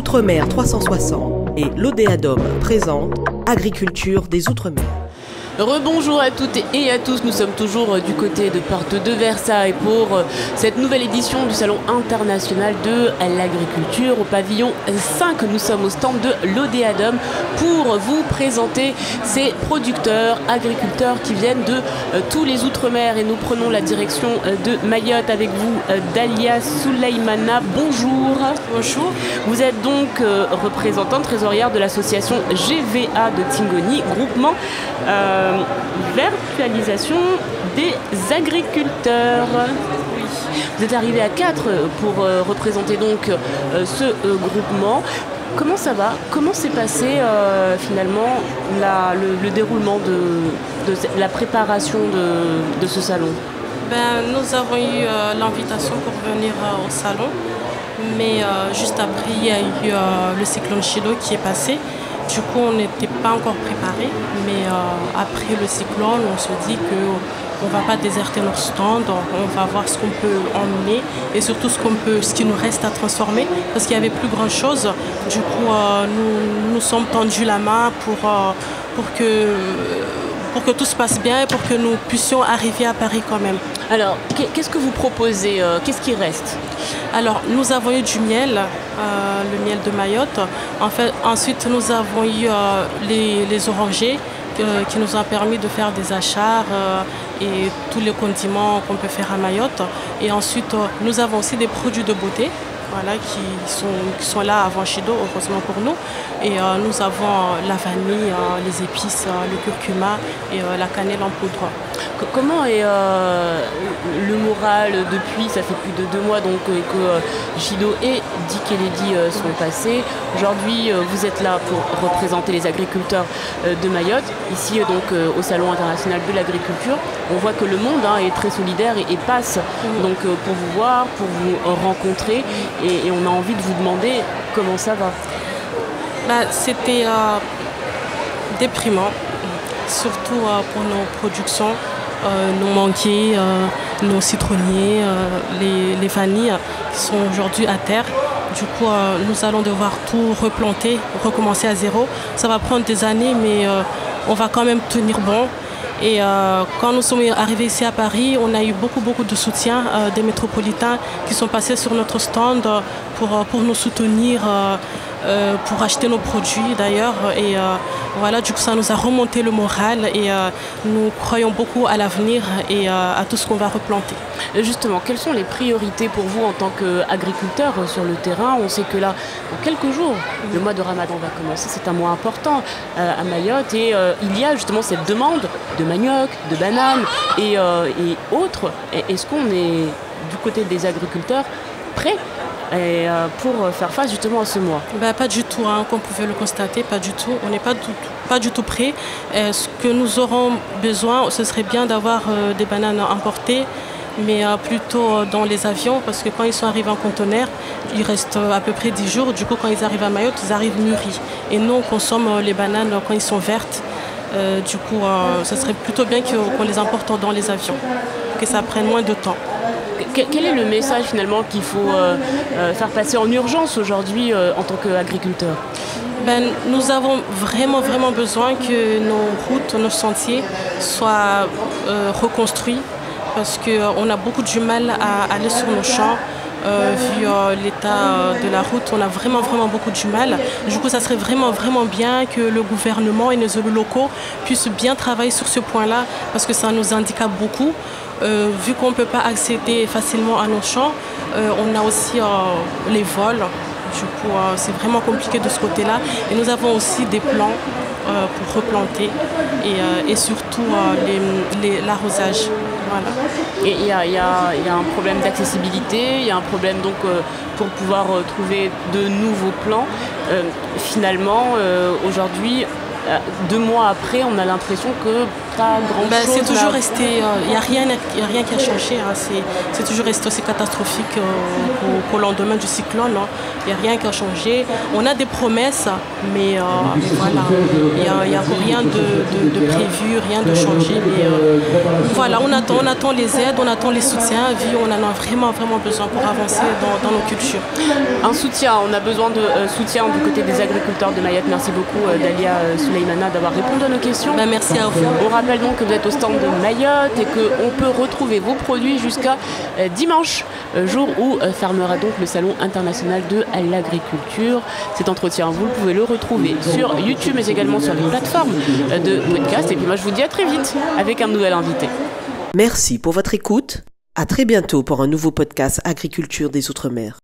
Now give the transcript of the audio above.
Outre-mer 360 et l'Odéadom présente Agriculture des Outre-mer. Rebonjour à toutes et à tous, nous sommes toujours du côté de Porte de Versailles pour cette nouvelle édition du Salon international de l'agriculture au pavillon 5. Nous sommes au stand de l'Odéadom pour vous présenter ces producteurs, agriculteurs qui viennent de tous les Outre-mer et nous prenons la direction de Mayotte avec vous, Dalia Souleymana. Bonjour. Bonjour. Vous êtes donc représentante trésorière de l'association GVA de Tingoni, groupement virtualisation des agriculteurs. Oui. Vous êtes arrivé à 4 pour représenter donc ce groupement. Comment ça va? Comment s'est passé finalement le déroulement de la préparation de ce salon? Nous avons eu l'invitation pour venir au salon, mais juste après il y a eu le cyclone Chido qui est passé. Du coup, on n'était pas encore préparé, mais après le cyclone, on se dit qu'on ne va pas déserter notre stand, on va voir ce qu'on peut emmener et surtout ce qui nous reste à transformer, parce qu'il n'y avait plus grand-chose. Du coup, nous sommes tendus la main pour que tout se passe bien et pour que nous puissions arriver à Paris quand même. Alors, qu'est-ce que vous proposez? Qu'est-ce qui reste? Alors, nous avons eu du miel, le miel de Mayotte. Ensuite, nous avons eu les orangers qui nous ont permis de faire des achats et tous les condiments qu'on peut faire à Mayotte. Et ensuite, nous avons aussi des produits de beauté. Voilà, qui sont là avant Chido, heureusement pour nous. Et nous avons la vanille, les épices, le curcuma et la cannelle en poudre. Comment est le moral depuis, ça fait plus de 2 mois donc, que Chido et Dikeledi sont passés. Aujourd'hui, vous êtes là pour représenter les agriculteurs de Mayotte. Ici, donc, au Salon international de l'agriculture, on voit que le monde est très solidaire et passe donc, pour vous voir, pour vous rencontrer. Et on a envie de vous demander comment ça va. C'était déprimant, surtout pour nos productions, nos manguiers, nos citronniers, les vanilles qui sont aujourd'hui à terre. Du coup, nous allons devoir tout replanter, recommencer à zéro. Ça va prendre des années, mais on va quand même tenir bon. Et quand nous sommes arrivés ici à Paris, on a eu beaucoup de soutien des métropolitains qui sont passés sur notre stand pour nous soutenir, pour acheter nos produits d'ailleurs. Et voilà, du coup, ça nous a remonté le moral et nous croyons beaucoup à l'avenir et à tout ce qu'on va replanter. Justement, quelles sont les priorités pour vous en tant qu'agriculteur sur le terrain? On sait que là, dans quelques jours, le mois de Ramadan va commencer. C'est un mois important à Mayotte et il y a justement cette demande de manioc, de bananes et autres. Est-ce qu'on est du côté des agriculteurs prêts pour faire face justement à ce mois? Pas du tout, comme vous pouvez le constater, pas du tout. On n'est pas du tout prêts. Ce que nous aurons besoin, ce serait bien d'avoir des bananes importées, mais plutôt dans les avions, parce que quand ils sont arrivés en conteneur, il reste à peu près 10 jours. Du coup, quand ils arrivent à Mayotte, ils arrivent mûris. Et nous, on consomme les bananes quand ils sont vertes. Du coup, ce serait plutôt bien qu'on les importe dans les avions, que ça prenne moins de temps. Quel est le message finalement qu'il faut faire passer en urgence aujourd'hui en tant qu'agriculteur? Nous avons vraiment besoin que nos routes, nos sentiers soient reconstruits parce qu'on a beaucoup du mal à aller sur nos champs. Vu l'état de la route, on a vraiment beaucoup du mal. Du coup, ça serait vraiment bien que le gouvernement et nos élus locaux puissent bien travailler sur ce point-là parce que ça nous handicape beaucoup. Vu qu'on ne peut pas accéder facilement à nos champs, on a aussi les vols. Du coup, c'est vraiment compliqué de ce côté-là. Et nous avons aussi des plans pour replanter et surtout l'arrosage. Voilà. Et il y a un problème d'accessibilité, il y a un problème donc pour pouvoir trouver de nouveaux plans. Finalement, aujourd'hui, 2 mois après, on a l'impression que pas grand-chose. C'est toujours resté, il n'y a rien qui a changé. Hein. C'est toujours resté aussi catastrophique qu'au lendemain du cyclone. Il n'y a rien qui a changé. On a des promesses, mais voilà, il n'y a rien de prévu, rien de changé. Mais voilà, on attend les aides, on attend les soutiens. On en a vraiment besoin pour avancer dans nos cultures. Un soutien, on a besoin de soutien du côté des agriculteurs de Mayotte. Merci beaucoup Dalia Souleymana d'avoir répondu à nos questions. Merci à vous. On rappelle donc que vous êtes au stand de Mayotte et qu'on peut retrouver vos produits jusqu'à dimanche, jour où fermera donc le Salon international de l'agriculture. Cet entretien, vous pouvez le retrouver sur YouTube mais également sur les plateformes de podcast. Et puis moi je vous dis à très vite avec un nouvel invité. Merci pour votre écoute. À très bientôt pour un nouveau podcast Agriculture des Outre-mer.